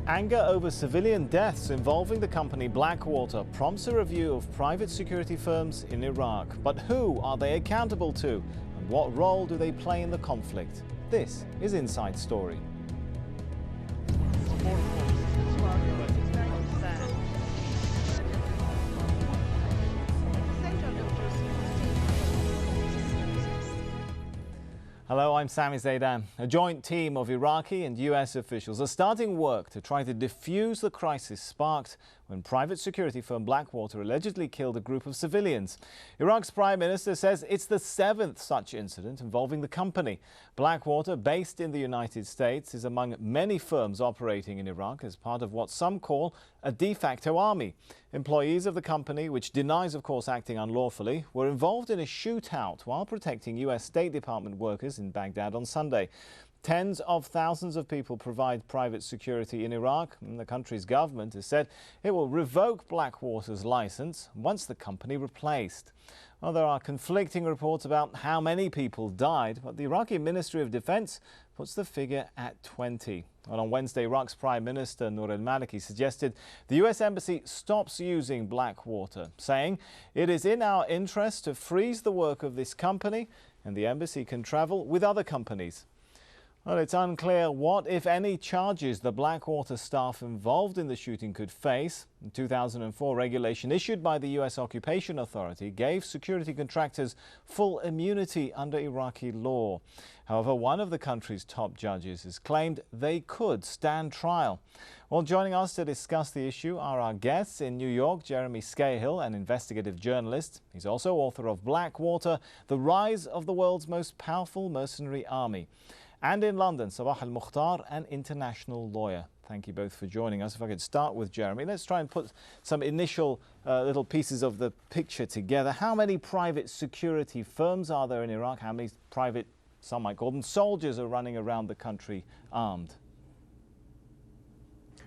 Anger over civilian deaths involving the company Blackwater prompts a review of private security firms in Iraq. But who are they accountable to? And what role do they play in the conflict? This is Inside Story. Hello, I'm Sami Zaidan. A joint team of Iraqi and US officials are starting work to try to defuse the crisis sparked when private security firm Blackwater allegedly killed a group of civilians. Iraq's Prime Minister says it's the 7th such incident involving the company. Blackwater, based in the United States, is among many firms operating in Iraq as part of what some call a de facto army. Employees of the company, which denies, of course, acting unlawfully, were involved in a shootout while protecting US State Department workers in Baghdad on Sunday. Tens of thousands of people provide private security in Iraq, and the country's government has said it will revoke Blackwater's license once the company replaced. Well, there are conflicting reports about how many people died, but the Iraqi Ministry of Defense puts the figure at 20. And on Wednesday, Iraq's Prime Minister Noor al-Maliki suggested the US Embassy stops using Blackwater, saying it is in our interest to freeze the work of this company and the embassy can travel with other companies. Well, it's unclear what, if any, charges the Blackwater staff involved in the shooting could face. The 2004 regulation issued by the US Occupation Authority gave security contractors full immunity under Iraqi law. However, one of the country's top judges has claimed they could stand trial. Well, joining us to discuss the issue are our guests in New York, Jeremy Scahill, an investigative journalist. He's also author of Blackwater, The Rise of the World's Most Powerful Mercenary Army. And in London, Sabah al-Mukhtar, an international lawyer. Thank you both for joining us. If I could start with Jeremy, let's try and put some initial little pieces of the picture together. How many private security firms are there in Iraq? How many private, some might call them, soldiers are running around the country armed?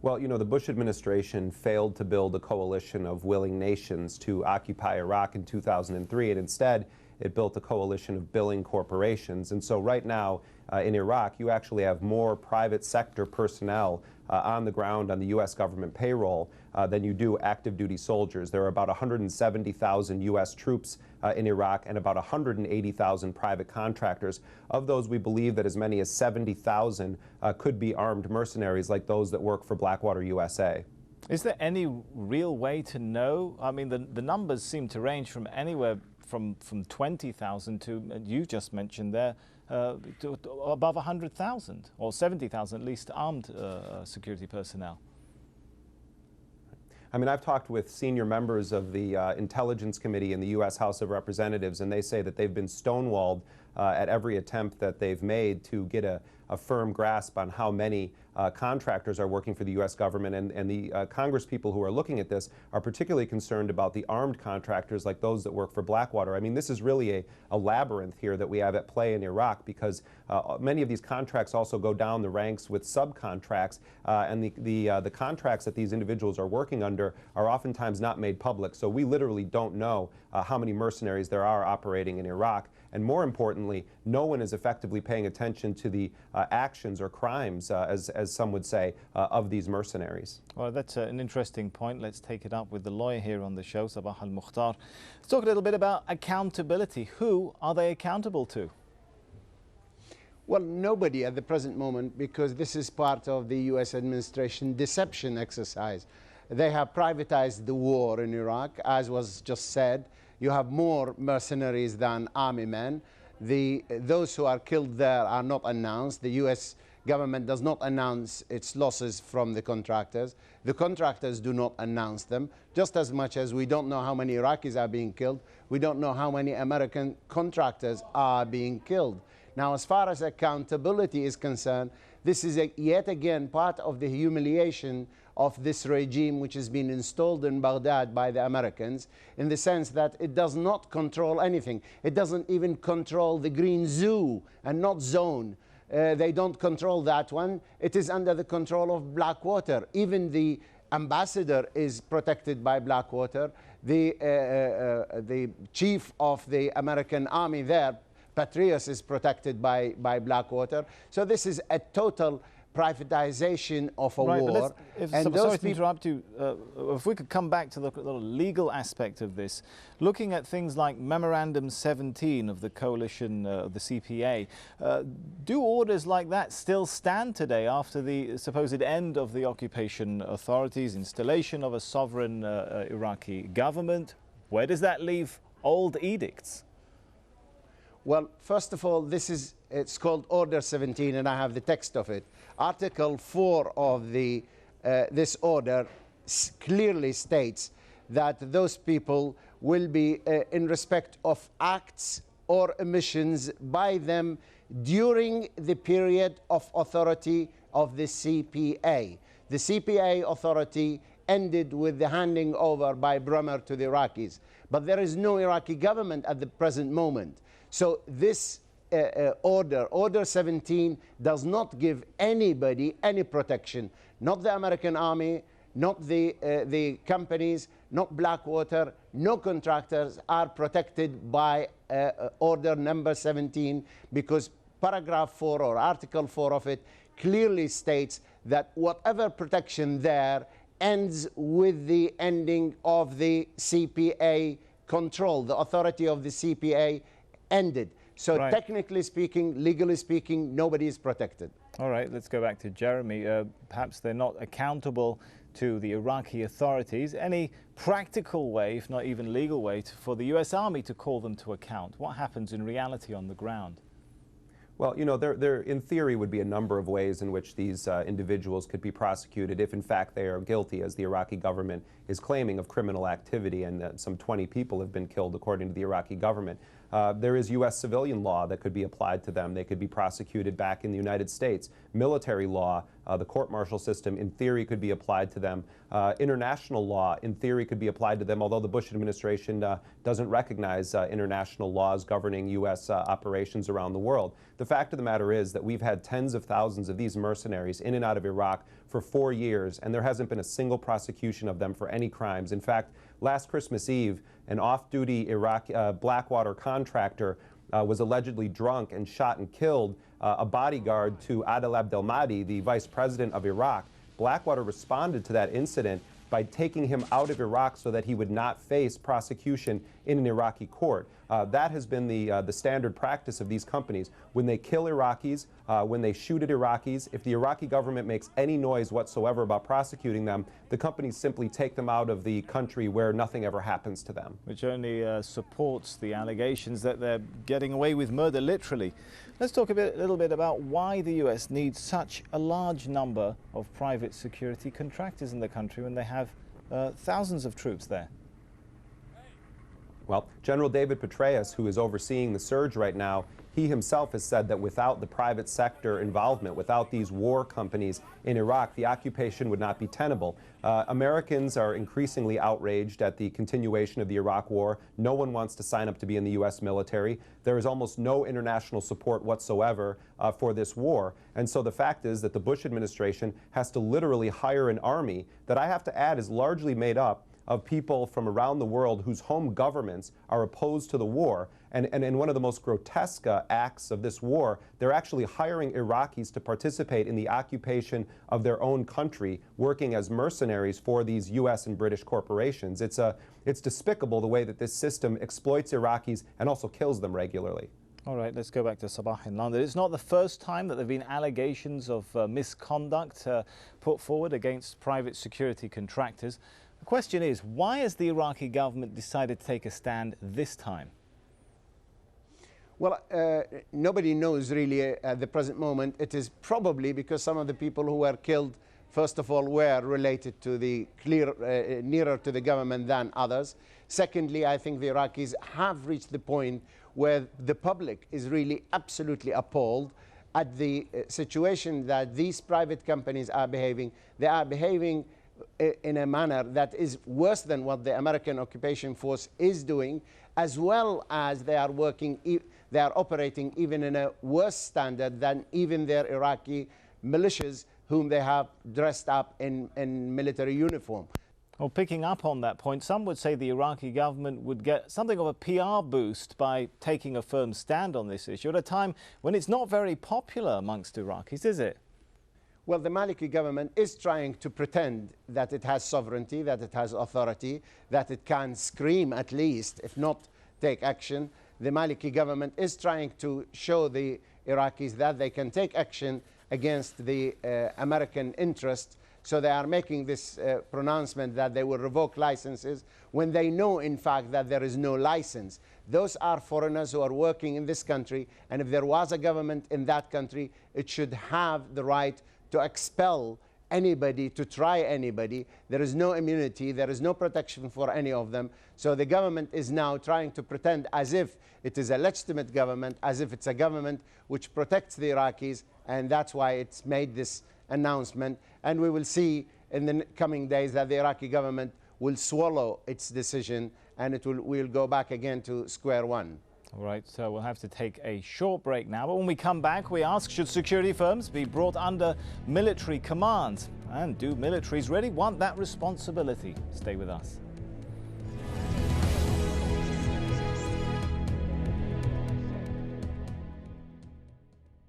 Well, you know, the Bush administration failed to build a coalition of willing nations to occupy Iraq in 2003, and instead it built a coalition of billing corporations. And so right now in Iraq, you actually have more private sector personnel on the ground on the U.S. government payroll than you do active duty soldiers. There are about 170,000 U.S. troops in Iraq and about 180,000 private contractors. Of those, we believe that as many as 70,000 could be armed mercenaries like those that work for Blackwater USA. Is there any real way to know? I mean, the numbers seem to range from anywhere from 20,000 to, you just mentioned there, to above 100,000 or 70,000 at least armed security personnel. I mean, I've talked with senior members of the Intelligence Committee in the U.S. House of Representatives, and they say that they've been stonewalled at every attempt that they've made to get a firm grasp on how many contractors are working for the U.S. government, and the Congress people who are looking at this are particularly concerned about the armed contractors like those that work for Blackwater. I mean, this is really a labyrinth here that we have at play in Iraq, because many of these contracts also go down the ranks with subcontracts, and the contracts that these individuals are working under are oftentimes not made public. So we literally don't know how many mercenaries there are operating in Iraq. And more importantly, no one is effectively paying attention to the actions or crimes, as some would say, of these mercenaries. Well, that's an interesting point. Let's take it up with the lawyer here on the show, Sabah al-Mukhtar. Let's talk a little bit about accountability. Who are they accountable to? Well, nobody at the present moment, because this is part of the U.S. administration deception exercise. They have privatized the war in Iraq, as was just said. You have more mercenaries than army men. Those who are killed there are not announced. The U.S. government does not announce its losses from the contractors. The contractors do not announce them, just as much as we don't know how many Iraqis are being killed. We don't know how many American contractors are being killed. Now, as far as accountability is concerned, this is yet again part of the humiliation of this regime which has been installed in Baghdad by the Americans, in the sense that it does not control anything. It doesn't even control the green zoo and not zone. They don't control that one. It is under the control of Blackwater. Even the ambassador is protected by Blackwater. The chief of the American army there, Patrios, is protected by Blackwater. So this is a total privatization of a Right, war. sorry to interrupt you. If we could come back to the legal aspect of this, looking at things like Memorandum 17 of the coalition of the CPA, do orders like that still stand today after the supposed end of the occupation authorities, installation of a sovereign Iraqi government? Where does that leave old edicts? Well, first of all, it's called Order 17, and I have the text of it. Article 4 of this order clearly states that those people will be in respect of acts or omissions by them during the period of authority of the CPA. The CPA authority ended with the handing over by Bremer to the Iraqis, but there is no Iraqi government at the present moment. So this Order 17 does not give anybody any protection, not the American army, not the companies, not Blackwater, no contractors are protected by Order number 17, because paragraph 4 or article 4 of it clearly states that whatever protection there ends with the ending of the CPA control. The authority of the CPA ended. So right. Technically speaking, legally speaking, nobody is protected. All right, let's go back to Jeremy. Perhaps they're not accountable to the Iraqi authorities. Any practical way, if not even legal way, for the US Army to call them to account? What happens in reality on the ground? Well, you know, there in theory would be a number of ways in which these individuals could be prosecuted if in fact they are guilty, as the Iraqi government is claiming, of criminal activity, and some 20 people have been killed according to the Iraqi government. There is U.S. civilian law that could be applied to them. They could be prosecuted back in the United States. Military law, the court-martial system, in theory, could be applied to them. International law, in theory, could be applied to them, although the Bush administration doesn't recognize international laws governing U.S. operations around the world. The fact of the matter is that we've had tens of thousands of these mercenaries in and out of Iraq for 4 years, and there hasn't been a single prosecution of them for any crimes. In fact, last Christmas Eve, an off-duty Iraqi Blackwater contractor was allegedly drunk and shot and killed a bodyguard to Adel Abdelmahdi, the vice president of Iraq. Blackwater responded to that incident by taking him out of Iraq so that he would not face prosecution in an Iraqi court. That has been the standard practice of these companies. When they kill Iraqis, when they shoot at Iraqis, if the Iraqi government makes any noise whatsoever about prosecuting them, the companies simply take them out of the country where nothing ever happens to them. Which only supports the allegations that they're getting away with murder, literally. Let's talk a little bit about why the US needs such a large number of private security contractors in the country when they have thousands of troops there. Well, General David Petraeus, who is overseeing the surge right now, he himself has said that without the private sector involvement, without these war companies in Iraq, the occupation would not be tenable. Americans are increasingly outraged at the continuation of the Iraq war. No one wants to sign up to be in the U.S. military. There is almost no international support whatsoever for this war. And so the fact is that the Bush administration has to literally hire an army that, I have to add, is largely made up of people from around the world whose home governments are opposed to the war. And in one of the most grotesque acts of this war, they're actually hiring Iraqis to participate in the occupation of their own country, working as mercenaries for these U.S. and British corporations. It's despicable the way that this system exploits Iraqis and also kills them regularly. All right, let's go back to Sabah in London. It's not the first time that there have been allegations of misconduct put forward against private security contractors. The question is, why has the Iraqi government decided to take a stand this time? Well, nobody knows really at the present moment. It is probably because some of the people who were killed, first of all, were related to the nearer to the government than others. Secondly, I think the Iraqis have reached the point where the public is really absolutely appalled at the situation that these private companies are behaving. They are behaving in a manner that is worse than what the American occupation force is doing, as well as they are operating even in a worse standard than even their Iraqi militias, whom they have dressed up in military uniform. Well, picking up on that point, some would say the Iraqi government would get something of a PR boost by taking a firm stand on this issue at a time when it's not very popular amongst Iraqis, is it? Well, the Maliki government is trying to pretend that it has sovereignty, that it has authority, that it can scream at least, if not take action. The Maliki government is trying to show the Iraqis that they can take action against the American interest. So they are making this pronouncement that they will revoke licenses when they know, in fact, that there is no license. Those are foreigners who are working in this country, and if there was a government in that country, it should have the right to expel anybody, to try anybody. There is no immunity, there is no protection for any of them. So the government is now trying to pretend as if it is a legitimate government, as if it's a government which protects the Iraqis, and that's why it's made this announcement. And we will see in the coming days that the Iraqi government will swallow its decision, and we'll go back again to square one. All right, so we'll have to take a short break now. But when we come back, we ask, should security firms be brought under military command? And do militaries really want that responsibility? Stay with us.